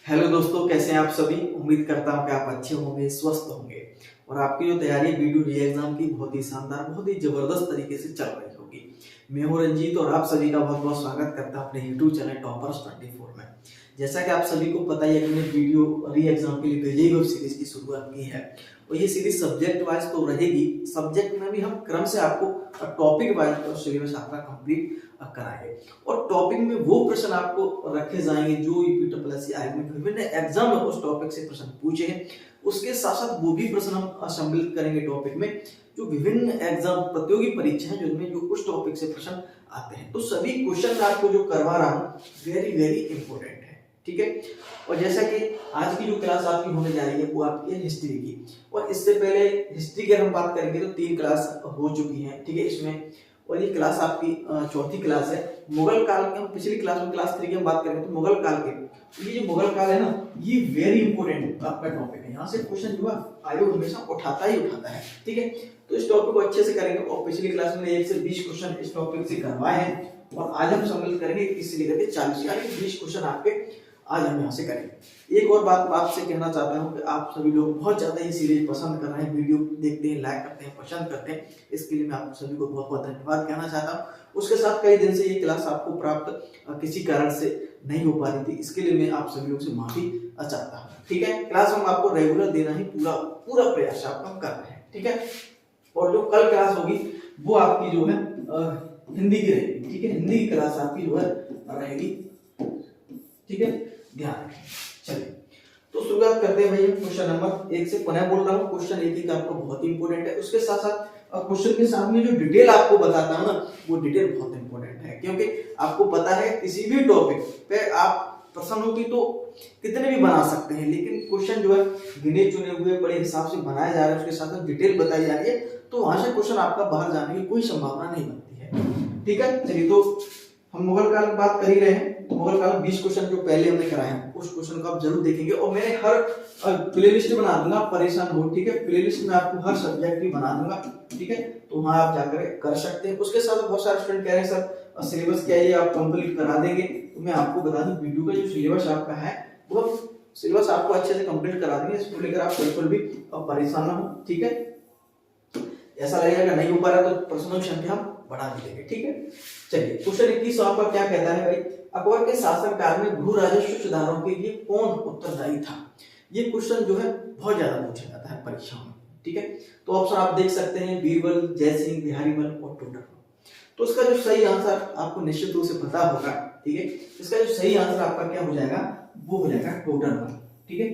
Hello दोस्तों, कैसे हैं आप सभी। उम्मीद करता हूं कि आप अच्छे होंगे, स्वस्थ होंगे और आपकी जो तैयारी वीडियो री एग्जाम की बहुत ही शानदार, बहुत ही जबरदस्त तरीके से चल रही होगी। मैं हूं रंजीत और आप सभी का बहुत बहुत स्वागत करता हूं अपने यूट्यूब चैनल टॉपर्स 24 में। जैसा कि आप सभी को पता ही है कि मैंने वीडियो री एग्जाम के लिए पहले वेब सीरीज की शुरुआत की है और ये सीरीज सब्जेक्ट वाइज तो रहेगी। सब्जेक्ट में भी हम क्रम से आपको टॉपिक वाइज सिलेबस आपका कंप्लीट कराएंगे और टॉपिक में वो प्रश्न आपको रखे जाएंगे जो यूपीएससी में विभिन्न एग्जाम में उस टॉपिक से प्रश्न पूछे हैं। उसके साथ साथ वो भी प्रश्न हम सम्मिलित करेंगे टॉपिक में जो विभिन्न एग्जाम प्रतियोगी परीक्षा है जिनमें जो उस टॉपिक से प्रश्न आते हैं। तो सभी क्वेश्चन आपको जो करवा रहा हूँ वेरी वेरी इंपॉर्टेंट है, ठीक है। और जैसा कि आज की जो क्लास आपकी होने जा रही है वो आपकी है हिस्ट्री की। और इससे पहले हिस्ट्री की हम बात करेंगे तो 3 क्लास हो चुकी हैं, ठीक है इसमें। और ये क्लास आपकी चौथी क्लास है। मुगल काल की हम पिछली क्लास में क्लास 3 की हम बात करेंगे तो मुगल काल के ये जो मुगल काल है ना, ये वेरी इंपॉर्टेंट आपका टॉपिक है। यहाँ से क्वेश्चन जो है आयोग हमेशा उठाता ही उठाता है, ठीक है। तो इस टॉपिक को अच्छे से करेंगे और पिछली क्लास में 1 से 20 क्वेश्चन इस टॉपिक से करवाए हैं और आज हम सम्मिलित करेंगे 21 से लेकर के 40 यानी 20 क्वेश्चन आपके आज हम यहाँ से करेंगे। एक और बात आपसे कहना चाहता हूँ कि आप सभी लोग बहुत ज्यादा ये सीरीज पसंद कर रहे हैं, वीडियो देखते हैं, लाइक करते हैं, पसंद करते हैं। इसके लिए मैं आप सभी को बहुत बहुत धन्यवाद कहना चाहता हूँ। उसके साथ कई दिन से ये क्लास आपको प्राप्त किसी कारण से नहीं हो पा रही थी, इसके लिए मैं आप सभी लोग से माफी चाहता हूँ, ठीक है। क्लास हम आपको रेगुलर देना ही पूरा पूरा प्रयास आपका कर रहे हैं, ठीक है। और जो कल क्लास होगी वो आपकी जो है हिंदी की रहेगी, ठीक है। हिंदी की क्लास आपकी जो है रहेगी, ठीक है, ध्यान रखें। चलिए तो शुरुआत करते हैं भैया क्वेश्चन नंबर 1 से। पुनः बोल रहा हूँ क्वेश्चन 1 आपको बहुत इंपॉर्टेंट है। उसके साथ साथ क्वेश्चन के साथ में जो डिटेल आपको बताता हूँ ना वो डिटेल बहुत इंपॉर्टेंट है, क्योंकि आपको पता है किसी भी टॉपिक पे आप प्रश्नों की तो कितने भी बना सकते हैं, लेकिन क्वेश्चन जो है गिने चुने हुए बड़े हिसाब से बनाया जा रहा है, उसके साथ में डिटेल बताई जा रही है, तो वहां से क्वेश्चन आपका बाहर जाने की कोई संभावना नहीं बनती है, ठीक है। चलिए तो हम मुगल काल की बात कर ही रहे हैं तो मुगल काल 20 क्वेश्चन जो पहले हमने कराए हैं उस क्वेश्चन को आप जरूर देखेंगे और मैंने हर प्लेलिस्ट बना दूंगा, परेशान हो, ठीक है। प्लेलिस्ट में आपको हर सब्जेक्ट की बना दूंगा, ठीक है, तो वहां आप जाकर कर सकते हैं। उसके साथ बहुत सारे स्टूडेंट कह रहे हैं सर सिलेबस क्या है आप कंप्लीट करा देंगे, तो मैं आपको बता दूं वीडियो का जो सिलेबस आपका है वो सिलेबस आपको अच्छे से कंप्लीट करा देंगे, इसको लेकर आप बिल्कुल भी परेशान ना हो, ठीक है। ऐसा लगेगा नहीं हो पा रहा तो प्रश्नों की संख्या हम बढ़ा भी देंगे, ठीक है। चलिए क्वेश्चन 21 आपका क्या कहता है भाई, अकबर के शासनकाल में भू राजस्व सुधारों के लिए कौन उत्तरदायी था। ये क्वेश्चन जो है बहुत ज्यादा पूछा जाता है परीक्षाओं में, ठीक है। तो ऑप्शन आप देख सकते हैं बीरबल, जयसिंह, बिहारीमल और टोडरमल। तो इसका जो सही आंसर आपको निश्चित रूप से पता होगा, ठीक है। इसका जो सही आंसर आपका क्या हो जाएगा वो हो जाएगा टोडरमल, ठीक है।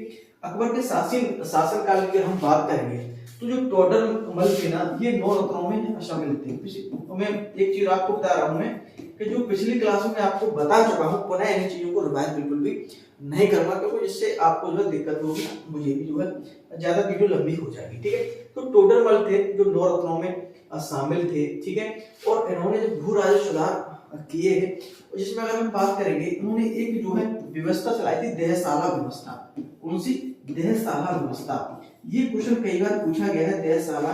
अकबर के शासनकाल की हम बात करेंगे तो जो टोडरमल थे ना ये 9 रत्नों में शामिल थे। तो मैं एक चीज आपको बता रहा हूं मैं कि जो पिछली क्लास में आपको बता चुका हूं, पुनः इन चीजों को रिवाइज बिल्कुल भी नहीं करूंगा क्योंकि इससे आपको जो है दिक्कत होगी, मुझे भी जो है ज्यादा वीडियो लंबी हो जाएगी, ठीक है। तो टोडरमल थे जो 9 रत्नों में शामिल थे, ठीक है। और इन्होंने जो भू राजस्व सुधार किए हैं जिसमें अगर हम बात करेंगे इन्होंने एक जो है व्यवस्था चलाई थी देहशाला व्यवस्था। कौन सी? देहशाला व्यवस्था। ये क्वेश्चन कई बार पूछा गया है, देहशाला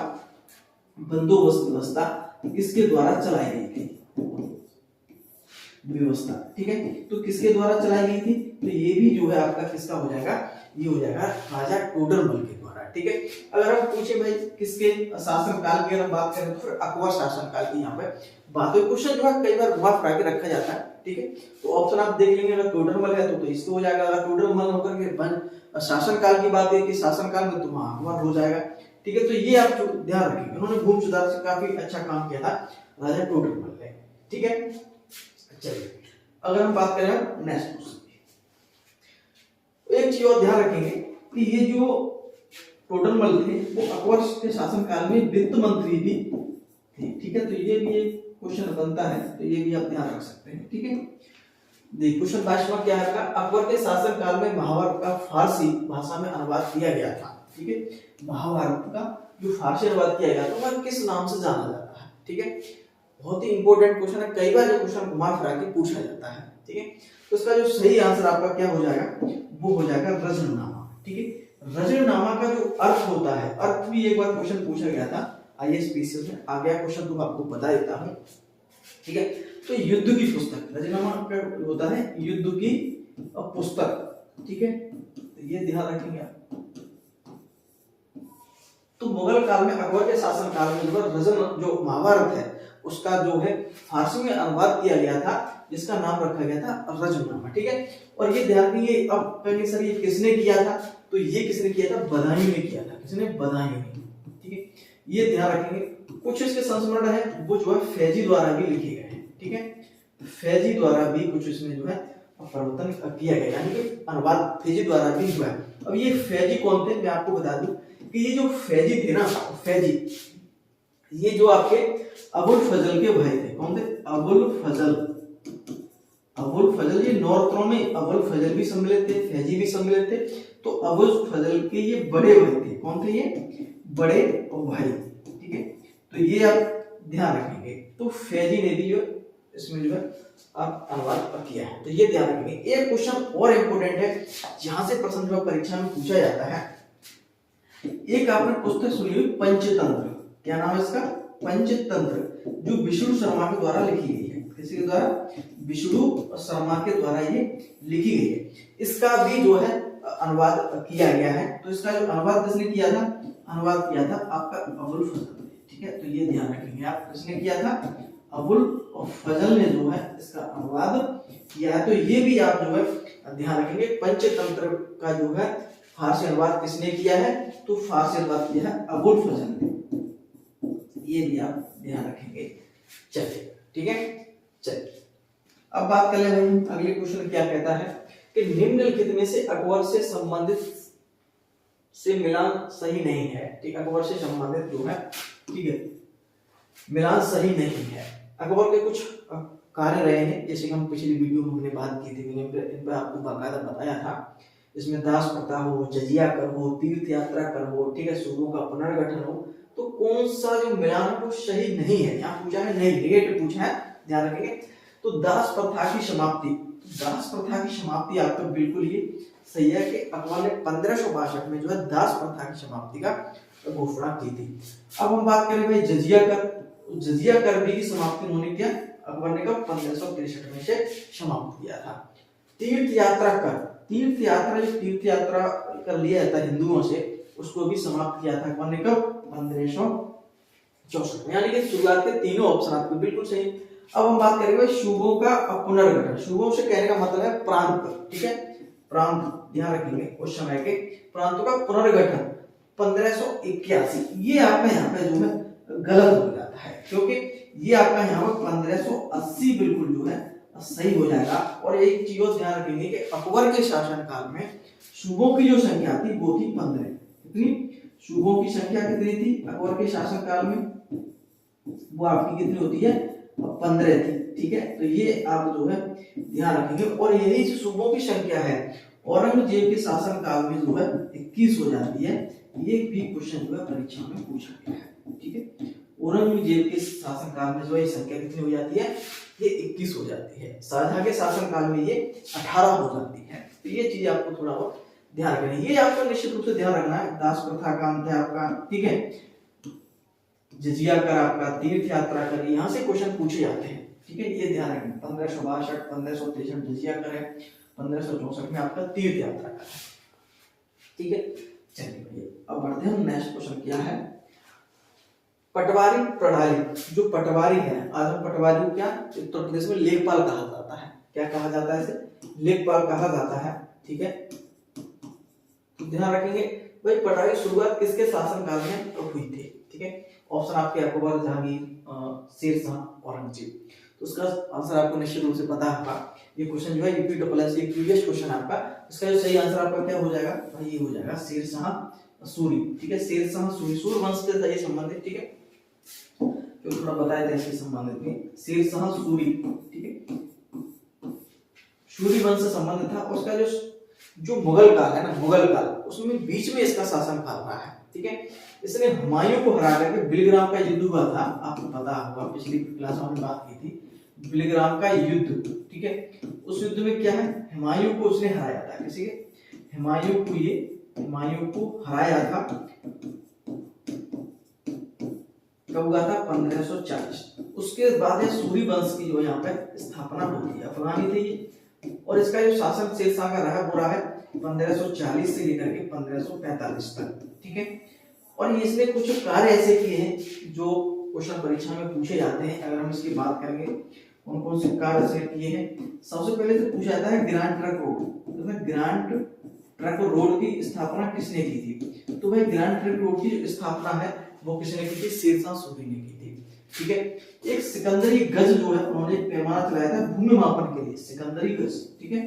बंदोबस्त व्यवस्था किसके द्वारा चलाई गई थी व्यवस्था, ठीक है। तो किसके द्वारा चलाई गई थी, तो ये भी जो है आपका किसका हो जाएगा, ये हो जाएगा राजा टोडरमल के द्वारा, ठीक है। अगर हम पूछे भाई किसके शासनकाल की अगर बात करें तो फिर अकबर शासनकाल की यहाँ पे बात है। क्वेश्चन जो है कई बार घुमा फिरा के रखा जाता है, ठीक है। तो ऑप्शन आप देख लेंगे, अगर टोडरमल है तो इसको हो जाएगा, अगर टोडरमल होकर के शासनकाल की बात है कि शासनकाल में तो वहां अकबर हो जाएगा, ठीक है। तो ये आप ध्यान रखेंगे, उन्होंने भूमि सुधार से काफी अच्छा काम किया था राजा टोडरमल ने, ठीक है। चलिए अगर हम बात करें नेक्स्ट क्वेश्चन, एक चीज और ध्यान रखेंगे कि ये जो टोडरमल थे वो अकबर के शासनकाल में वित्त मंत्री भी थे, ठीक है। तो ये भी एक क्वेश्चन बनता है, तो ये भी आप ध्यान रख सकते हैं, ठीक है। देखिए क्वेश्चन 22वां क्या है, अकबर के शासनकाल में महाभारत का फारसी भाषा में अनुवाद किया गया था, ठीक है। महाभारत का जो फारसी अनुवाद किया गया था वह किस नाम से जाना जाता है, ठीक है। बहुत ही इंपॉर्टेंट क्वेश्चन है, कई बार ये क्वेश्चन घुमा फिरा के पूछा जाता है, ठीक है। तो इसका जो सही आंसर आपका क्या हो जाएगा वो हो जाएगा रजनीनामा, ठीक है। रजनीनामा का जो अर्थ होता है, अर्थ भी एक बार क्वेश्चन पूछा गया था आईएएस में, आ गया क्वेश्चन तो आपको बता देता हूं, ठीक है। तो युद्ध की पुस्तक, रजनीनामा का होता है युद्ध की पुस्तक, ठीक ठीक है, तो ये ध्यान रखेंगे आप। तो मुगल काल में, अकबर के शासन काल में जो है रजम, जो महाभारत है उसका जो है फारसी में अनुवाद किया गया था, जिसका नाम रखा गया था रजमनामा, ठीक है। और ये ध्यान रखिए, अब कहेंगे सर ये किसने किया था, तो ये किसने किया था, बदायूं ने किया था। किसने, बदायूं ने, ठीक है। ये ध्यान रखेंगे। कुछ इसके संस्मरण है वो जो है फैजी द्वारा भी लिखे गए हैं, ठीक है। फैजी द्वारा भी कुछ इसमें जो है प्रवर्तन किया गया, यानी कि अनुवाद फैजी द्वारा भी हुआ है। अब ये फैजी कौन थे, मैं आपको बता दूं कि ये जो फैजी थे ना, फैजी, ये जो आपके अबुल फजल के भाई थे। कौन थे, अबुल फजल। अबुल फजल, ये नॉर्थों में अबुल फजल भी सम्मिलित थे, फैजी भी सम्मिलित थे। तो अबुल फजल के ये बड़े भाई थे। कौन थे, ये बड़े भाई, ठीक है। तो ये आप ध्यान रखेंगे। तो फैजी ने भी जो इसमें जो है आप अनुवाद किया है, तो ये ध्यान रखेंगे। एक क्वेश्चन और इंपोर्टेंट है, जहां से प्रश्न जो परीक्षा में पूछा जाता है। एक आपने पुस्तक सुनी हुई पंचतंत्र, क्या नाम है इसका, पंचतंत्र, जो विष्णु शर्मा के द्वारा लिखी गई है। किसी के द्वारा, विष्णु शर्मा के द्वारा ये लिखी गई है। इसका भी जो है अनुवाद किया गया है। तो इसका जो अनुवाद किसने किया था, अनुवाद किया था आपका अबुल फजल, ठीक है। तो ये ध्यान रखेंगे आप, किसने किया था, अबुल फजल ने जो है इसका अनुवाद किया है। तो ये भी आप जो है ध्यान रखेंगे। पंचतंत्र का जो है फारसी अनुवाद किसने किया है, तो फारसी अनुवाद किया है अबुल फजल ने। ये भी आप ध्यान रखेंगे। चलिए, ठीक है। चलिए अब बात कर ले भाई, अगले क्वेश्चन क्या कहता है कि निम्नलिखित में से अकबर से संबंधित से मिलान सही नहीं है, ठीक। अकबर से संबंधित जो है, ठीक है, मिलान सही नहीं है। अकबर के कुछ कार्य रहे हैं, जैसे कि हम पिछली वीडियो में हमने बात की थी, मैंने इन पर आपको बाकायदा बताया था। इसमें दास प्रथा हो, जजिया कर हो, तीर्थ यात्रा कर हो, ठीक है, सूबों का पुनर्गठन हो, तो कौन सा जो मिलान है वो सही नहीं है। यहाँ पूछा है, नहीं, नेगेटिव पूछा है, ध्यान रखेंगे। तो दास प्रथा की समाप्ति, दास प्रथा की समाप्ति आपका बिल्कुल ये सही है कि अकबर ने 1562 में जो है दास प्रथा की समाप्ति का घोषणा की थी। अब हम बात करें भाई जजिया कर, जजिया कर भी की समाप्ति उन्होंने किया, अकबर ने कब, 1563 में से समाप्त किया था। तीर्थ यात्रा कर, तीर्थ यात्रा, जो तीर्थ यात्रा कर लिया जाता हिंदुओं से, उसको भी समाप्त किया था अकबर ने कब, 1564 में। यानी कि शुरुआत के तीनों ऑप्शन आपके बिल्कुल सही। अब हम बात करेंगे सूबों का पुनर्गठन। सूबों से कहने का मतलब है प्रांत, ठीक है, प्रांत, ध्यान रखेंगे उस समय के प्रांतों का पुनर्गठन 1581। ये आपका यहाँ पे जो है गलत हो जाता है, क्योंकि ये आपका यहाँ पर 1580 बिल्कुल जो है सही हो जाएगा। और एक चीज और ध्यान रखेंगे कि अकबर के शासन काल में सूबों की जो संख्या थी वो थी 15। कितनी, सूबों की संख्या कितनी थी अकबर के शासन काल में, वो आपकी कितनी होती है, 15 थी, ठीक है। तो ये आप जो है ध्यान रखेंगे। और यही जो सूबों की संख्या है औरंगजेब के शासन काल में जो है 21 हो जाती है। ये भी क्वेश्चन जो है परीक्षा में पूछा गया है, ठीक है। औरंगजेब के शासन काल में जो है संख्या कितनी हो जाती है, ये 21 हो जाती है। शाहजहां के शासन काल में ये 18 हो जाती है। तो ये चीज आपको थोड़ा बहुत ध्यान रखना है, ये आपको निश्चित रूप से ध्यान रखना है। दास प्रथा का अंत है आपका, ठीक है, जजिया कर आपका, तीर्थ यात्रा कर, यहाँ से क्वेश्चन पूछे जाते हैं, ठीक है, ये ध्यान रखें। 1562, 1563 जजिया कर है, 1564 में आपका तीर्थ यात्रा कर है, ठीक है। चलिए भैया अब बढ़ते हैं, नेक्स्ट क्वेश्चन क्या है, पटवारी प्रणाली। जो पटवारी है, आज हम पटवारी को क्या उत्तर प्रदेश में लेखपाल कहा जाता है, क्या कहा जाता है, इसे लेखपाल कहा जाता है, ठीक है। तो ध्यान रखेंगे भाई, पटवारी की शुरुआत किसके शासन काल में हुई थी, ठीक है। ऑप्शन आपके अकबर, जहांगीर, शेरशाह, औरंगजेब। तो उसका आंसर आपको निश्चित रूप से पता होगा। ये क्वेश्चन जो है यूपी प्लस एक प्रीवियस क्वेश्चन आपका, इसका जो सही आंसर आपका क्या हो जाएगा भाई, ये हो जाएगा शेरशाह सूरी, ठीक है। शेरशाह सूरी, सूर वंश से ये संबंधित, ठीक है, जो थोड़ा बताया था इसके संबंधित में, शेरशाह सूरी, ठीक है, सूरी वंश से संबंधित था। उसका जो मुगल काल है ना, मुगल काल, उसमें बीच में इसका शासन काल रहा है, ठीक है। इसने हुमायूं को हरा करके बिलग्राम का युद्ध हुआ था, आपको पता होगा, पिछली क्लास में हमने बात की थी बिलग्राम का युद्ध, ठीक है। उस युद्ध में क्या है, हुमायूं को उसने हराया था, किसी के, हुमायूं को हराया था। कब हुआ था, 1540। उसके बाद सूरी वंश की जो यहाँ पे स्थापना होती है, अफगानी थे ये, और इसका जो शासन शेरशाह का रहा वो रहा है 1540 से लेकर के 1545 तक। ठीक है, और इसने कुछ कार्य ऐसे किए हैं जो क्वेश्चन परीक्षा में पूछे जाते हैं। अगर हम इसकी बात करेंगे कौन कौन से कार्य इसने किए हैं, सबसे पहले तो पूछा जाता है ग्रांड ट्रंक रोड। तो ग्रांड ट्रंक रोड की स्थापना किसने की थी? तो भाई ग्रांड ट्रंक रोड की स्थापना है वो किसने की थी? शेरशाह सूरी ने की थी। ठीक है, एक सिकंदरी गज जो है उन्होंने एक पैमाना चलाया था भूमि मापन के लिए, सिकंदरी गज। ठीक है,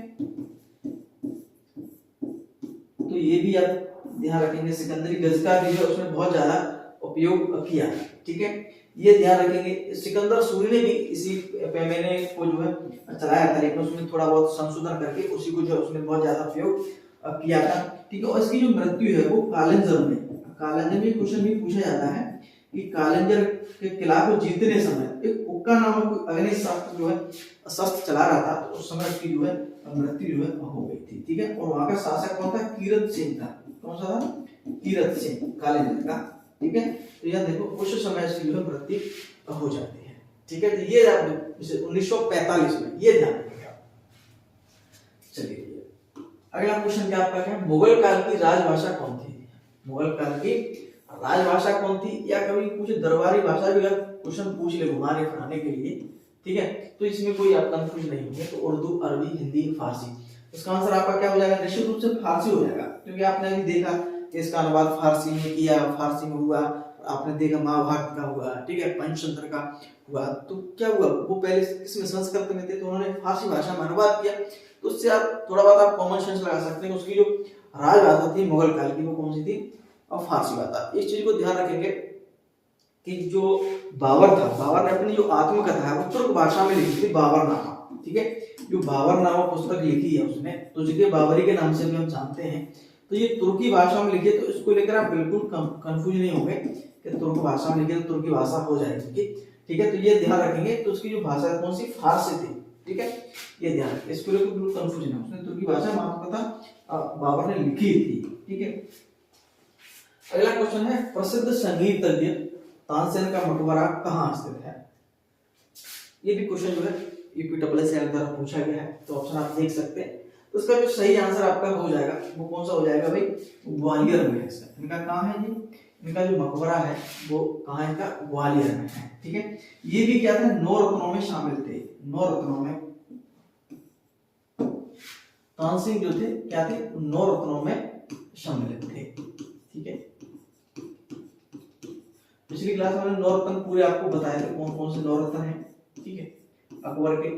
तो ये भी आप ध्यान रखेंगे, सिकंदरी गज का भी है उसने बहुत ज्यादा उपयोग किया। ठीक है, ये ध्यान रखेंगे। सिकंदर सूरी ने भी इसी पैमाने को जो है चलाया था, लेकिन उसमें थोड़ा बहुत संशोधन करके उसी को जो उसने बहुत ज्यादा उपयोग किया था। ठीक है, और इसकी जो मृत्यु है वो कालंजर में, कालंजर में क्वेश्चन भी पूछा जाता है कि कालंजर के किला को जीतने समय एक उक्का नामक अग्नि शस्त्र जो है शस्त्र चला रहा था, तो उस समय उसकी जो है मृत्यु जो है हो गई थी। ठीक है, और वहां का शासक कौन था? कीरत सिंह था। कौन सा था? कीरत सिंह, कालंजर का। ठीक है, तो यह देखो उस समय इसकी जो है मृत्यु हो जाती है। ठीक है, तो ये 1945 में, ये ध्यान रखिएगा। चलिए अगला क्वेश्चन क्या आपका है? मुगल काल की राजभाषा कौन थी? मुगल काल की राजभाषा कौन थी? या कभी कुछ दरबारी भाषा भी अगर क्वेश्चन पूछ ले घुमाने फिराने के लिए, ठीक है, तो इसमें कोई आप कंफ्यूज नहीं होंगे। तो उर्दू, अरबी, हिंदी, फारसी, इसका आंसर आपका क्या हो जाएगा? निश्चित रूप से फारसी हो जाएगा, क्योंकि आपने अभी देखा कि इसका अनुवाद फारसी में किया, फारसी में हुआ। आपने देखा महाभारत का हुआ, ठीक है, पंचतंत्र का हुआ, तो क्या हुआ? वो पहले इसमें संस्कृत में थे तो उन्होंने फारसी भाषा में अनुवाद किया। तो उससे आप थोड़ा बहुत आप कॉमन सेंस लगा सकते हैं। उसकी जो राजभाषा थी मुगल काल की वो कौन सी थी? और फारसी भाषा। इस चीज को ध्यान रखेंगे कि जो बाबर था, बाबर ने अपनी जो आत्मकथा है वो तुर्क भाषा में लिखी थी, बाबरनामा। ठीक है, जो बाबरनामा पुस्तक लिखी है उसने, तो जिसे बाबरी के नाम से भी हम जानते हैं, तो ये तुर्की भाषा में लिखी है। तो इसको लेकर आप बिल्कुल कंफ्यूज नहीं होंगे कि तुर्क भाषा में लिखी तो तुर्की भाषा हो जाएगी। ठीक है, तो ये ध्यान रखेंगे। तो उसकी जो भाषा है कौन सी? फारसी थी। ठीक है, ये ध्यान रखें, इसको लेकर बिल्कुल कंफ्यूज नहीं। उसने तुर्की भाषा में आत्मकथा बाबर ने लिखी थी। ठीक है, अगला क्वेश्चन है प्रसिद्ध संगीतज्ञ तानसेन का मकबरा कहाँ स्थित है? ये भी क्वेश्चन जो है यूपीएससी से द्वारा पूछा गया है, तो ऑप्शन आप देख सकते हैं। तो इसका जो सही आंसर आपका हो जाएगा वो कौन सा हो जाएगा भाई? ग्वालियर में है। इनका कहाँ है जी? इनका जो मकबरा है वो कहाँ है? इनका ग्वालियर में है। ठीक है, ये भी क्या था? 9 रत्नों में शामिल थे। 9 रत्नों में तानसेन जो थे क्या थे? 9 रत्नों में शामिल थे। ठीक है, पिछली क्लास में 9 रत्न पूरे आपको बताए थे कौन कौन से 9 रत्न हैं। ठीक है, अकबर के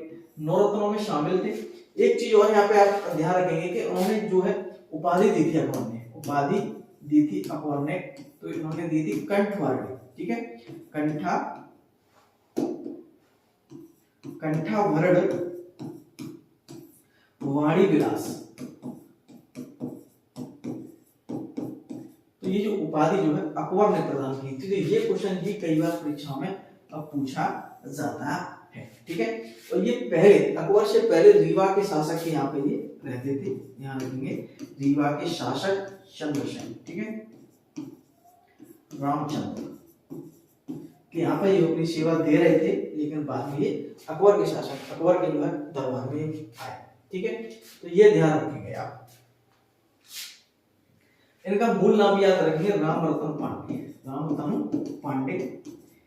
9 रत्नों में शामिल थे। एक चीज और यहाँ पे आप ध्यान रखेंगे कि उन्होंने जो है उपाधि दी थी अकबर ने, उपाधि दी थी अकबर ने, तो इन्होंने दी थी कंठवाणी। ठीक है, कंठाभरण वाणी विलास। तो ये जो उपाधि जो है अकबर ने प्रदान की थी। तो ये क्वेश्चन भी कई बार परीक्षाओं में पूछा जाता है। ठीक है, और ये पहले अकबर से पहले रीवा के शासक के यहाँ पे ये रहते थे। ध्यान रखेंगे, रीवा के शासक चंद्रसेन, ठीक है, रामचंद्र के यहाँ पे ये अपनी सेवा दे रहे थे, लेकिन बाद में ये अकबर के शासक, अकबर के जो है दरबार में आए। ठीक है, तो ये ध्यान रखेंगे आप। इनका मूल नाम याद रखेंगे, रामरतन पांडे। रामरतन पांडे,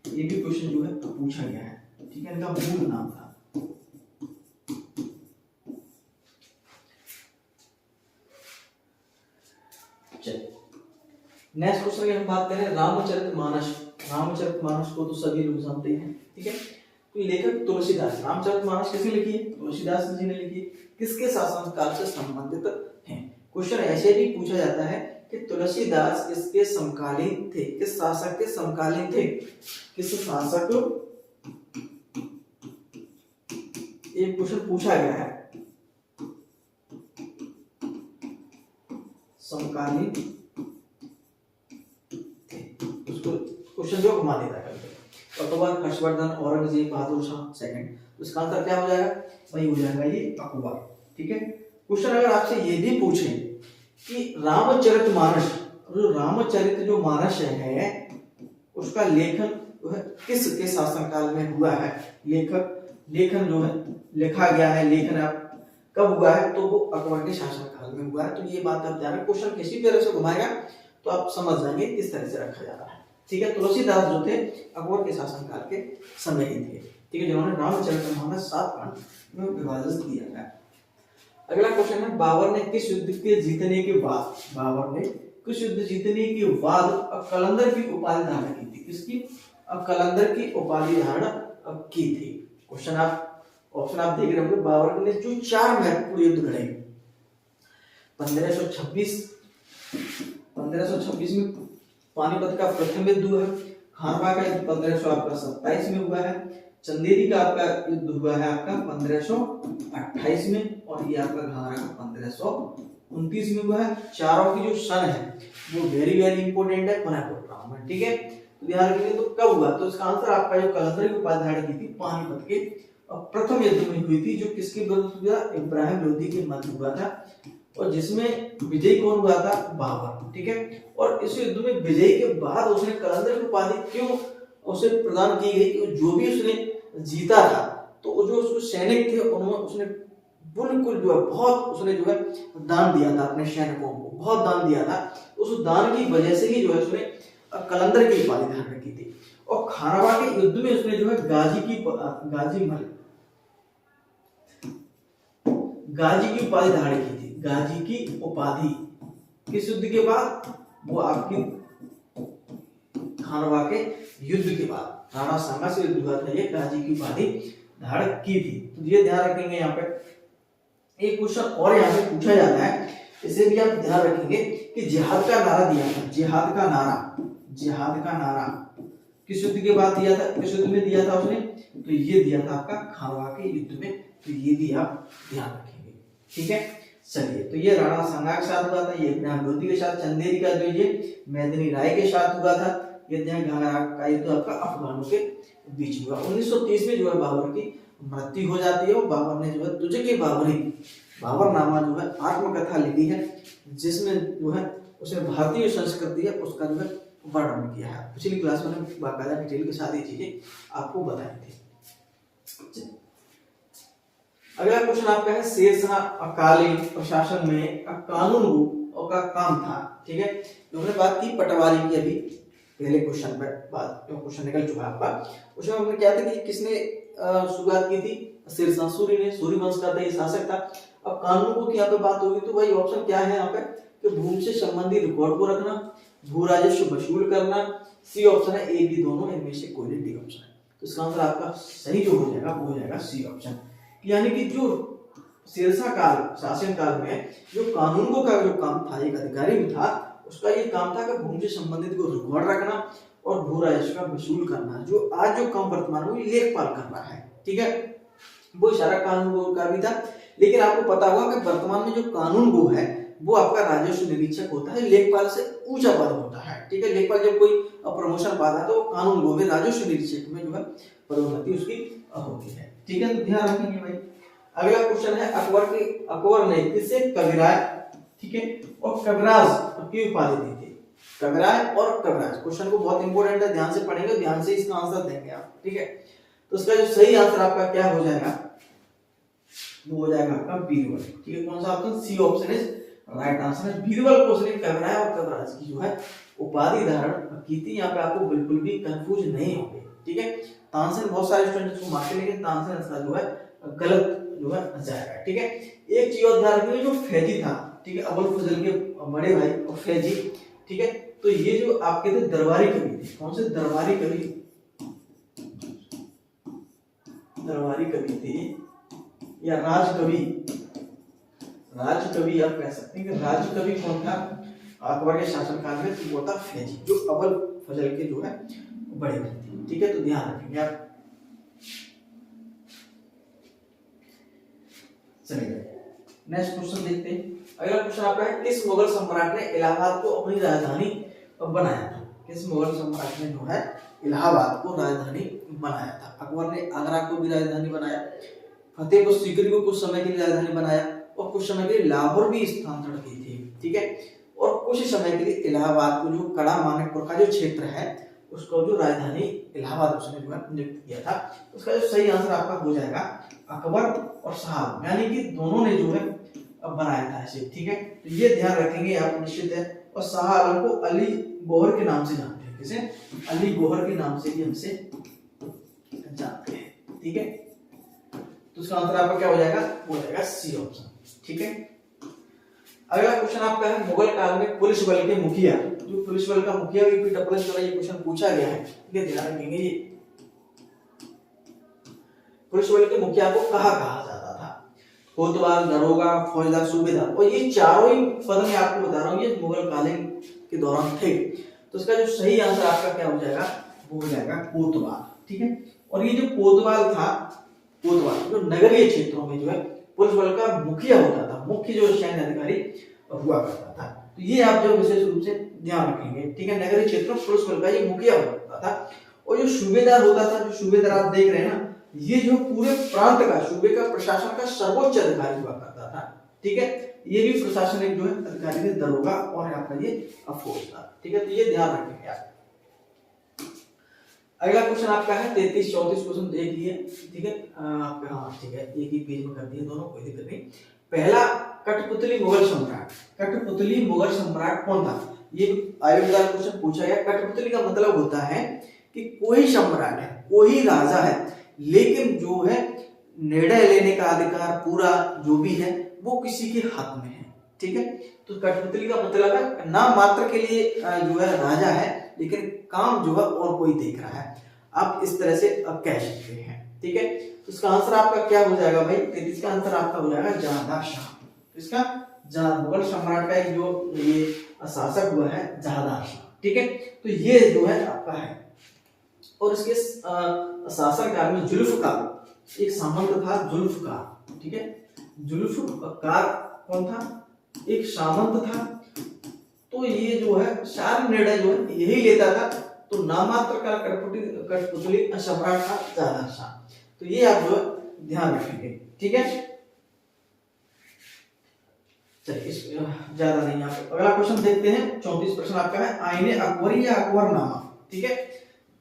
ये भी क्वेश्चन जो है पूछा गया है। ठीक है, इनका मूल नाम था। चलिए नेक्स्ट क्वेश्चन की हम बात करें रामचरितमानस। रामचरितमानस को तो सभी लोग जानते हैं। ठीक है, तो लेखक तुलसीदास। रामचरितमानस किसने लिखी है? तुलसीदास जी ने लिखी। किसके शासनकाल से संबंधित है? क्वेश्चन ऐसे भी पूछा जाता है कि तुलसीदास किसके समकालीन थे? किस शासक के समकालीन थे? किस शासक, एक क्वेश्चन पूछा गया है, समकालीन थे, उसको क्वेश्चन जो घुमा देता है। अकबर, हर्षवर्धन, औरंगजेब, बहादुर शाह सेकंड, तो इसका आंसर क्या हो जाएगा? वही हो जाएगा ये अकबर। ठीक है, क्वेश्चन अगर आपसे ये भी पूछे कि रामचरितमानस, जो मानस है उसका लेखन जो है किसके शासनकाल में हुआ है? लेखन जो है लिखा गया है, लेखन आप कब हुआ है, तो वो अकबर के शासनकाल में हुआ है। तो ये बात आप ध्यान रखें, क्वेश्चन किसी तरह से घुमाएगा तो आप समझ जाएंगे किस तरह से रखा जा रहा है। ठीक है, तुलसीदास जो थे अकबर के शासनकाल के समय ही थे। ठीक है, जिन्होंने रामचरितमानस 7 खंड में विभाजित किया है। अगला क्वेश्चन है, बाबर ने किस युद्ध के जीतने के बाद, बाबर ने किस युद्ध जीतने के बाद कलंदर की उपाधि धारण की थी? किसकी? कलंदर की उपाधि धारण की थी। क्वेश्चन आप ऑप्शन आप देख रहे होंगे, बाबर ने जो 4 महत्वपूर्ण युद्ध लड़े, 1526 में पानीपत का प्रथम युद्ध हुआ है, खानवा का युद्ध 1527 में हुआ है, चंदेरी का आपका युद्ध हुआ है आपका 1528 में, और ये आपका घाघरा का 1529 में हुआ है। चारों की जो सन है वो वेरी वेरी इंपॉर्टेंट है, मैं बोल रहा हूँ मैं। ठीक है, तो ध्यान रखिए। तो कब हुआ? तो इसका आंसर आपका जो कलंदर की उपाधि धारण की थी पानीपत के प्रथम युद्ध में हुई थी, जो किसके विरुद्ध हुआ? इब्राहिम लोधी के मध्य हुआ था, और जिसमें विजयी कौन हुआ था? बाबर। ठीक है, और इस युद्ध में विजय के बाद उसने कलंदर की उपाधि क्यों उसे प्रदान की गई कि जो भी उसने जीता था, तो जो उसके सैनिक थे उन्होंने उसने बिल्कुल जो है बहुत उसने जो है दान दिया था, अपने सैनिकों को बहुत दान दिया था। उस दान की वजह से ही जो है उसने कलंदर की उपाधि धारण की थी। और खानवा के युद्ध में उसने जो है गाजी की उपाधि धारण की थी। गाजी की उपाधि किस युद्ध के बाद? वो आपकी खानवा के युद्ध के बाद, राणा सांगा से युद्ध हुआ था, ये गाजी की उपाधि धारण की थी। तो ये ध्यान रखेंगे। यहाँ पे एक क्वेश्चन और यहाँ पे पूछा जाता है, इसे भी आप ध्यान रखेंगे कि जिहाद का नारा दिया था। जिहाद का नारा किस युद्ध के बाद दिया था? किस युद्ध में दिया था उसने? तो ये दिया था आपका खानवा के युद्ध में। तो ये भी आप ध्यान रखेंगे। ठीक है, चलिए। तो ये राणा सांगा के साथ हुआ था, ये इब्राहिम लोधी के साथ, चंदेरी का जो ये मेदिनी राय के साथ हुआ था, ये घाघरा का युद्ध आपका अफगानों के बीच हुआ। 1930 में जो है बाबर की मृत्यु हो जाती है, और बाबर ने जो है तुझे के बाबरनामा जो है आत्मकथा लिखी है, जिसमें जो है उसने भारतीय संस्कृति है उसका जो है वर्णन किया है। पिछली क्लास में बाकायदा डिटेल के साथ ये चीजें आपको बताई थी। अगला क्वेश्चन आपका है, शेरशाह अकालीन प्रशासन में कानून गो का काम था। ठीक है, जो हमने बात की पटवारी की अभी पहले क्वेश्चन पर बात, क्वेश्चन निकल चुका है आपका। उसमें हमने क्या था कि किसने शुरुआत की थी? शेरशाह सूरी ने, सूरी वंश का था, ये शासक था। अब कानून को की यहाँ पे बात होगी तो भाई ऑप्शन क्या है यहाँ पे कि भूमि से संबंधित रिकॉर्ड को रखना, भू राजस्व वसूल करना। सी ऑप्शन है, ए बी दोनों, इनमें से कोई नहीं डी ऑप्शन है। तो इसका आंसर आपका सही जो हो जाएगा वो हो जाएगा सी ऑप्शन। यानी कि जो शेरशाह काल शासन काल में जो कानूनों का जो काम था, एक अधिकारी भी था, उसका ये काम था कि भूमि से संबंधित को रिकॉर्ड रखना और भू राजस्व का वसूल करना। जो आज जो काम वर्तमान में लेखपाल कर रहा है, ठीक है, वो सारा कानून का भी था। लेकिन आपको पता होगा कि वर्तमान में जो कानून गो है वो आपका राजस्व निरीक्षक होता है, लेखपाल से ऊंचा पद होता है। ठीक है, लेखपाल जब कोई प्रमोशन पाता है तो कानून गो में राजस्व निरीक्षक में जो है पदोन्नति उसकी होती है। ठीक है, तो ध्यान रखेंगे भाई। अगला क्वेश्चन है, अकबर ने किसे कविराय, ठीक है, और कविराज की उपाधि दी थी? कविराय और कविराज, क्वेश्चन को बहुत इंपॉर्टेंट है, ध्यान से पढ़ेंगे, ध्यान से इसका आंसर देंगे आप। ठीक है, तो इसका जो सही आंसर आपका क्या हो जाएगा? वो हो जाएगा आपका बीरबल। ठीक है, कौन सा option? C option is right answer है। बीरबल को उसने कविराय और कविराज की जो है उपाधि धारण की थी। यहाँ पे आपको बिल्कुल भी कंफ्यूज नहीं होंगे। ठीक है, तानसेन बहुत सारे स्टूडेंट्स को मार्क्स, लेकिन तानसेन इसका जो है गलत जो है जाएगा। ठीक है, एक चीज और ध्यान रखिए, जो फैजी था, ठीक है, अबुल फजल के बड़े भाई और फैजी, ठीक है, तो ये जो आपके थे दरबारी कवि थे। कौन से दरबारी कवि? दरबारी कवि थे या राजकवि? राजकवि आप कह सकते हैं कि राजकवि कौन था अकबर के शासनकाल में? तो वो था फैजी, जो अबुल फजल के जो है बड़े भाई थे। ठीक है, तो ध्यान रखेंगे आप। चलिए नेक्स्ट क्वेश्चन देखते हैं। अगला क्वेश्चन आपका है, किस मुगल सम्राट ने इलाहाबाद को अपनी राजधानी बनाया था? किस मुगल सम्राट ने जो है इलाहाबाद को राजधानी बनाया था? अकबर ने आगरा को भी राजधानी बनाया, फतेहपुर सीकरी को कुछ समय के लिए राजधानी बनाया, और कुछ समय के लिए लाहौर भी स्थानांतरण की थी। ठीक है, और कुछ समय के लिए इलाहाबाद को, जो कड़ा मानिकपुर का जो क्षेत्र है, उसको जो राजधानी इलाहाबाद उसने जो है नियुक्त किया था। उसका जो सही आंसर आपका हो जाएगा अकबर और शाह यानी कि दोनों ने जो है बनाया था इसे, ठीक है। तो ये ध्यान रखेंगे आप निश्चित है। और शाह आलम को अली गौहर के नाम से जानते हैं, किसे? अली गौहर के नाम से भी हमसे जानते हैं, ठीक है। तो उसका आंसर आपका क्या हो जाएगा? हो जाएगा सी ऑप्शन, ठीक है। अगला क्वेश्चन आपका है मुगल काल में पुलिस बल के मुखिया, जो पुलिस बल का मुखिया भी डबल जो है ये क्वेश्चन पूछा गया है, ये ध्यान रखेंगे। ये पुलिस बल के मुखिया को कहा जाता था? कोतवाल, दरोगा, फौजदार, सूबेदार। और ये चारों ही पद मैं आपको बता रहा हूँ ये मुगल कालीन के दौरान थे। तो इसका जो सही आंसर आपका क्या हो जाएगा? वो हो जाएगा कोतवाल, ठीक है। और ये जो कोतवाल था, कोतवाल जो नगरीय क्षेत्रों में जो है पुलिस बल का मुखिया होता था, मुख्य जो सैन्य अधिकारी हुआ करता था। तो ये आप जो विशेष रूप से ध्यान रखेंगे, ठीक है। नगरीय क्षेत्रों पुलिस बल का ये मुखिया होता था। और जो सूबेदार होता था, जो सूबेदार आप देख रहे हैं ना, ये जो पूरे प्रांत का, सूबे का प्रशासन का सर्वोच्च अधिकारी हुआ करता था, ठीक है। ये भी प्रशासनिक जो है अधिकारी थे, दरोगा और आपका ये फौजदार, ठीक है। तो ये ध्यान रखेंगे आप। अगला क्वेश्चन आपका है 33 34 क्वेश्चन देख लिए, ठीक है। आपका हाँ ठीक है, एक ही पेज में कर दिए दोनों, कोई दिक्कत नहीं। पहला कठपुतली मुगल सम्राट, कठपुतली मुगल सम्राट कौन था? ये आयोगदार क्वेश्चन पूछा गया। कठपुतली का मतलब होता है कि कोई सम्राट है, कोई राजा है, लेकिन जो है निर्णय लेने का अधिकार पूरा जो भी है वो किसी के हाथ में है, ठीक है। तो कठपुतली का मतलब है नाम मात्र के लिए जो है राजा है, लेकिन काम जो है और कोई देख रहा है, आप इस तरह से कह सकते हैं, ठीक है। तो इसका आंसर आपका क्या हो जाएगा भाई? 33 का आंसर आपका हो जाएगा जहादार शाह। इसका मुगल सम्राट का एक जो ये शासक हुआ है जहादार शाह, ठीक है। तो ये जो है आपका है। और इसके शासन काल में जुल्फकार एक सामंत था, जुल्फकार, ठीक है। जुल्फकार कौन था? एक सामंत था। तो ये जो है सारे निर्णय जो है यही लेता था। तो नामात्र का कठपुतली सम्राट था जहादार शाह। तो ये आप जो है ध्यान रखेंगे, ठीक है। चलिए ज्यादा नहीं, आप अगला क्वेश्चन देखते हैं। 34 प्रश्न आपका है आईने अकबरी या अकबरनामा, ठीक है।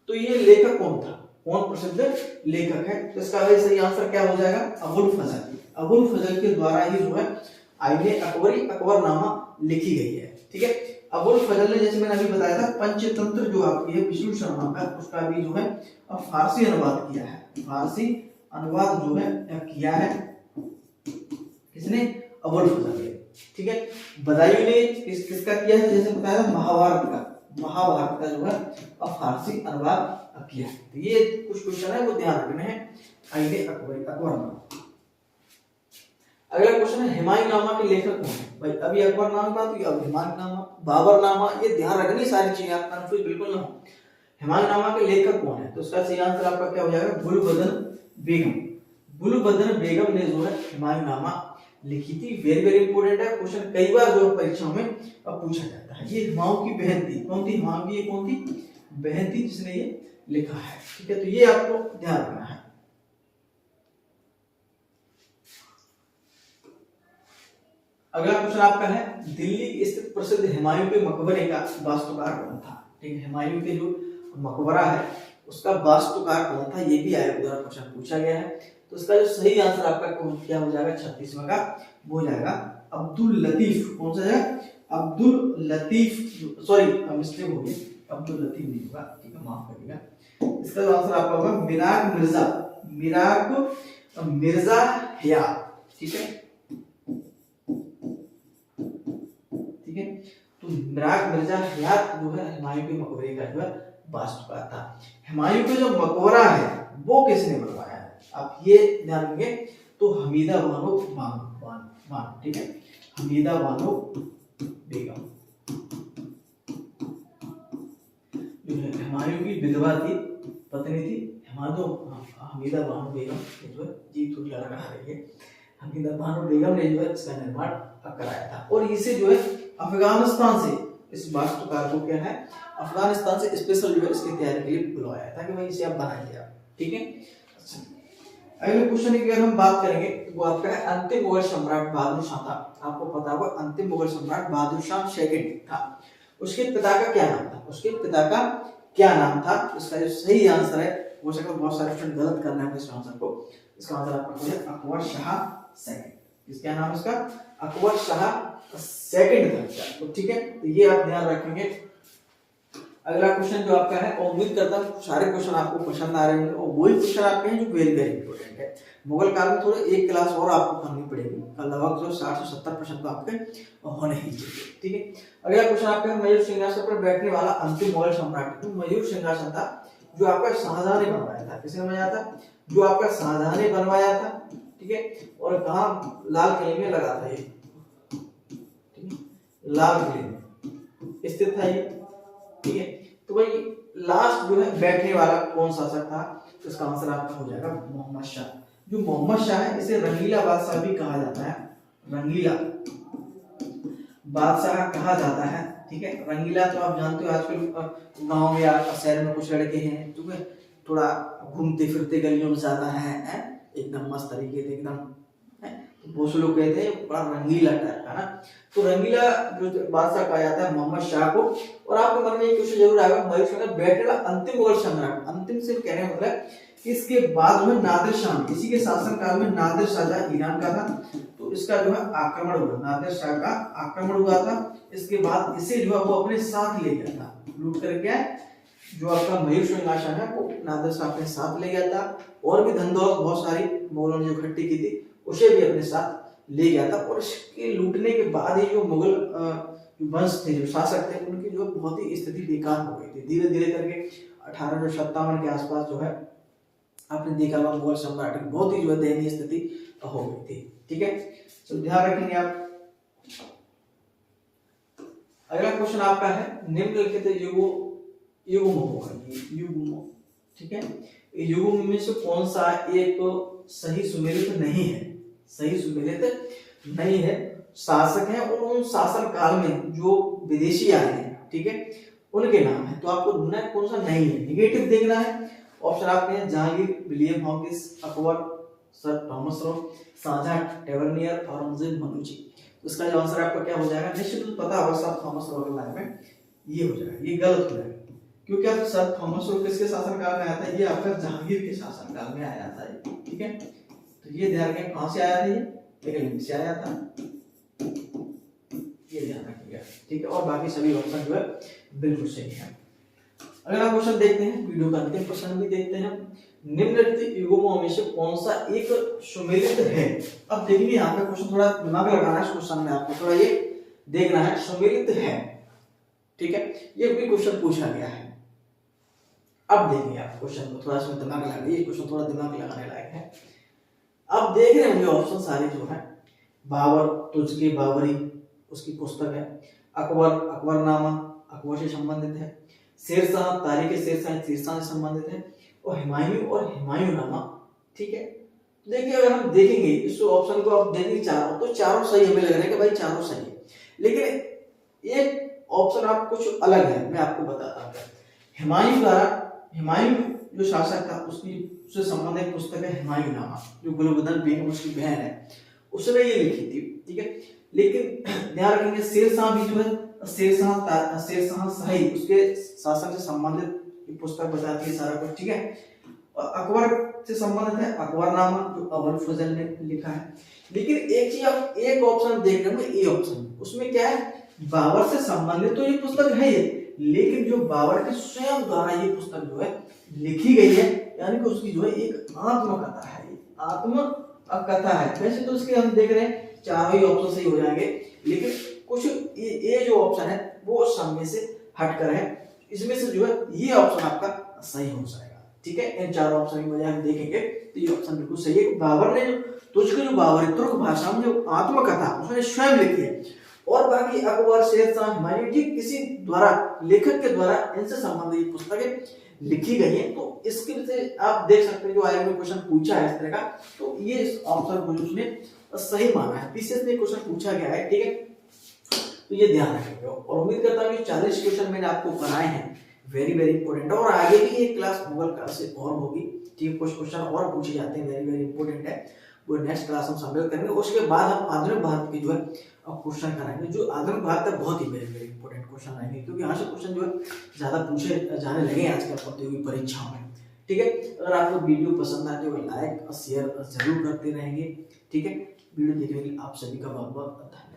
तो ये लेखक कौन था? कौन प्रसिद्ध लेखक है? तो इसका सही आंसर क्या हो जाएगा? अबुल फजल। अबुल फजल के द्वारा ही जो है आईने अकबरी अकबरनामा लिखी गई है, ठीक है। अबुल फजल ने, जैसे मैंने अभी बताया था, पंचतंत्र जो आपकी है विष्णु शर्मा का, उसका भी जो है फारसी अनुवाद किया है। फारसी अनुवाद जो है किया है किसने? अबुल फजल ने, ठीक है। बदायूं ने किसका किया है? जैसे बताया था महाभारत का जो है फारसी अनुवाद किया है। तो ये कुछ क्वेश्चन है वो ध्यान रखने हैं। आईने अकबरी अकबरनामा। अगला क्वेश्चन है हुमायूंनामा के लेखक कौन है? भाई अभी अकबरनामा बात हुई, अब हुमायूंनामा, बाबरनामा, ये ध्यान रखनी सारी चीजें, आप कंफ्यूज बिल्कुल ना हो। हुमायूंनामा के लेखक कौन है? तो उसका सही आंसर आपका क्या हो जाएगा? गुलबदन बेगम। गुलबदन बेगम ने जो है हुमायूंनामा लिखी थी। वेरी वेरी इंपॉर्टेंट है क्वेश्चन, कई बार जो परीक्षा में पूछा जाता है। ये हुमायूं की बहन थी। कौन थी? हुमायूं की कौन थी? बहन थी, जिसने ये लिखा है, ठीक है। तो ये आपको ध्यान रखना है। अगला क्वेश्चन आपका है दिल्ली स्थित प्रसिद्ध हुमायूं के मकबरे का वास्तुकार कौन था? ठीक है, हुमायूं के जो मकबरा है उसका वास्तुकार कौन था? ये भी आयोग द्वारा क्वेश्चन पूछा गया है। तो इसका जो सही आंसर आपका क्या हो जाएगा? 36वां का वो हो जाएगा अब्दुल लतीफ। कौन सा है? अब्दुल लतीफ, सॉरी मिस्टेक हो गई, अब्दुल लतीफ नहीं होगा, ठीक है, माफ करिएगा। इसका जो आंसर आपका होगा मिराग मिर्जा हयात, ठीक है। तो मिराग मिर्जा हयात जो है हुमायूं के मकबरे का जो है वास्तुकार था। हुमायूं का जो मकबरा है वो किसने बनवाया है? आप ये ध्यान रखेंगे। तो हमीदा बानो बानो, ठीक है, हमीदा बानो बेगम जो है हुमायूं की विधवा थी, पत्नी थी। हमीदा बानो बेगम ने जो है, जी थोड़ी लगा रही है, हमीदा बानो बेगम ने जो है इसका निर्माण कराया था। और इसे जो है अफगानिस्तान से, इस वास्तुकार को क्या है, अफगानिस्तान से स्पेशल जो है इसकी तैयारी के लिए बुलवाया था कि भाई इसे आप बनाइए आप, ठीक है। अगले क्वेश्चन की अगर हम बात करेंगे तो वो आपका है अंतिम मुगल सम्राट बहादुर शाह था। आपको पता होगा अंतिम मुगल सम्राट बहादुर शाह सेकंड था। उसके पिता का क्या नाम था? उसके पिता का क्या नाम था? इसका जो सही आंसर है, हो सकता है बहुत सारे स्टूडेंट गलत करना है इस आंसर को। इसका आंसर आपका हो जाएगा अकबर शाह सेकंड। इसका नाम इसका अकबर शाह सेकंड था। तो ठीक है, तो ये आप ध्यान रखेंगे। अगला क्वेश्चन जो आपका है, और उम्मीद करता हूँ सारे क्वेश्चन आपको पसंद आ रहे होंगे और वही क्वेश्चन आपके हैं जो वेरी वेरी इंपॉर्टेंट है। मुगल काल में थोड़े एक क्लास और आपको करनी पड़ेगी, लगभग जो 60 से 70% तो आपके होने ही चाहिए। ठीक है, अगला क्वेश्चन आपका है, मयूर सिंहासन पर बैठने वाला अंतिम मुगल सम्राट। तो मयूर सिंहासन था जो आपका शाहजहां ने बनवाया था। किसने बनवाया था? जो आपका शाहजहां ने बनवाया था। ठीक है, और कहाँ? लाल किले में लगा था ये, ठीक है, लाल किले में स्थित था ये। ठीक है, तो भाई लास्ट जो है बैठने वाला कौन शासक था? तो इसका आंसर आपका हो जाएगा मोहम्मद शाह। जो मोहम्मद शाह है इसे रंगीला बादशाह भी कहा जाता है, रंगीला बादशाह कहा जाता है। ठीक है, रंगीला तो आप जानते हो आजकल गांव में या शहर में कुछ लड़के हैं जो थोड़ा घूमते फिरते गलियों में जाता है एकदम मस्त तरीके से एकदम, बहुत से लोग कहते हैं बड़ा रंगीला टाइप का ना। तो रंगीला जो बादशाह कहा जाता है मोहम्मद शाह को। और आपके मन में एक क्वेश्चन जरूर आएगा, मयूर सिंह बैठने वाला अंतिम मुगल सम्राट। अंतिम से कहने का मतलब कि इसके बाद में नादिर शाह, इसी के शासन काल में नादिर शाह ईरान का था, तो इसका जो है आक्रमण हुआ, नादिर शाह का आक्रमण हुआ था। इसके बाद इसे जो है वो अपने साथ ले गया था, लूट करके जो आपका मयूर सिंहासन है वो नादिर शाह अपने साथ ले गया था। और भी धन दौलत बहुत सारी मुगलों ने जो इकट्ठी की थी उसे भी अपने साथ ले गया था। और इसके लूटने के बाद ही जो मुगल वंश थे, जो शासक थे, उनकी जो बहुत ही स्थिति बेकार हो गई थी। धीरे धीरे करके 1857 के आसपास जो है आपने देखा होगा मुगल सम्राट की बहुत ही जो है दयनीय स्थिति हो गई थी। ठीक है, तो ध्यान रखेंगे आप। अगला क्वेश्चन आपका है, निम्नलिखित युग्म होगा युग्म। ठीक है, युग्म में से कौन सा एक सही सुमेलित नहीं है? सही सुमेलित नहीं है। शासक है और उन शासन काल में जो विदेशी आए हैं, ठीक है, उनके नाम है। तो आपको ढूंढना है कौन सा नहीं है, निगेटिव देखना है। ऑप्शन आपके हैं Jahangir, William Hawkins, Akbar, sir Thomas Roe, Shahjahan, Tavernier, Aurangzeb, Manucci. तो इसका जो आंसर आपका क्या हो जाएगा? निश्चित रूप पता होगा सर थॉमस रो के बारे में, ये हो जाएगा, ये गलत हो जाएगा। क्योंकि आप सर थॉमस रो किसके शासन काल में आया था? ये आपका जहांगीर के शासन काल में आया था। ठीक है, तो ये ध्यान रखें कहां से आया था? ये इंग्लैंड से आया था, ये ध्यान रखिएगा। ठीक है, और बाकी सभी ऑप्शन जो है बिल्कुल सही है। अगला क्वेश्चन देखते हैं, वीडियो का अंतिम क्वेश्चन भी देखते हैं। निम्नलिखित युग्मों में से कौन सा एक सुमेलित है? अब देखिए यहाँ पे क्वेश्चन थोड़ा दिमाग लगाना है, इस क्वेश्चन में आपको थोड़ा ये देखना है, सुमेलित है। ठीक है, ये भी क्वेश्चन पूछा गया है। अब देखिए आप क्वेश्चन को थोड़ा सा दिमाग लगाइए, क्वेश्चन थोड़ा दिमाग लगाने लायक है। अब देख रहे होंगे ऑप्शन सारे जो है, बाबर, तुजके बाबरी उसकी पुस्तक है, अकबर, अकबरनामा अकबर से संबंधित है, शेरशाह, तारीख शेरशाह शेरशाह से संबंधित है, और हुमायूंनामा। ठीक है, देखिए अगर हम देखेंगे इस ऑप्शन को, आप देखेंगे चारों, तो चारों सही हमें लग रहा है कि भाई चारों सही है। लेकिन एक ऑप्शन आप कुछ अलग है, मैं आपको बताता हूँ। हुमायूं जो शासक था उससे संबंधित पुस्तक है हुमायूंनामा, जो गुलबदन बेगम उसकी बहन है, उसने ये लिखी थी। ठीक है, लेकिन ध्यान रखेंगे शेरशाह भी जो है, शेरशाह शाही उसके शासन से संबंधित पुस्तक बताती है सारा कुछ। ठीक है, अकबर से संबंधित है अकबरनामा, जो अबुल फजल ने लिखा है। लेकिन एक चीज आप एक ऑप्शन देख रहे हो, ए ऑप्शन, उसमें क्या है? बाबर से संबंधित तो ये पुस्तक है ये, लेकिन जो बाबर के स्वयं द्वारा ये पुस्तक जो है लिखी गई है, यानी कि उसकी जो है एक आत्मकथा है, आत्मकथा है। वैसे तो इसके हम देख रहे हैं चारों ही ऑप्शन सही हो जाएंगे, लेकिन कुछ ये जो ऑप्शन है वो सब में से हटकर है, इसमें से जो है ये ऑप्शन आपका सही हो जाएगा। ठीक है, इन चारों ऑप्शन की वजह हम देखेंगे तो ये ऑप्शन बिल्कुल सही है। बाबर ने जो बाबरी तुर्क भाषा में जो आत्मकथा उसने स्वयं लिखी है, और बाकी अकबर, शेरशाह, हुमायूं, ठीक किसी द्वारा, लेखक के द्वारा इनसे संबंधित पुस्तकें लिखी गई हैं। तो इसके से आप देख सकते हैं जो आयोग ने क्वेश्चन पूछा है इस तरह का, तो ये ऑप्शन को उसने सही माना है। पीसीएस में क्वेश्चन पूछा गया है। ठीक है, तो ये ध्यान रखेंगे, और उम्मीद करता हूँ 40 क्वेश्चन मैंने आपको बनाए हैं, वेरी वेरी इंपॉर्टेंट, और आगे भी एक क्लास मुगल काल से और होगी। ठीक, कुछ क्वेश्चन और पूछे जाते हैं, वेरी वेरी इंपॉर्टेंट है, वो नेक्स्ट क्लास हम शामिल करेंगे। उसके बाद हम आधुनिक भारत के जो है क्वेश्चन कराएंगे, जो आधुनिक भारत है बहुत ही वेरी वेरी इंपॉर्टेंट क्वेश्चन आएंगे, क्योंकि यहाँ से क्वेश्चन जो है ज्यादा पूछे जाने लगे आजकल प्रतियोगी परीक्षाओं में। ठीक है। अगर आपको वीडियो पसंद आती है लाइक और शेयर जरूर करते रहेंगे। ठीक है, वीडियो देखने के लिए आप सभी का बहुत बहुत धन्यवाद।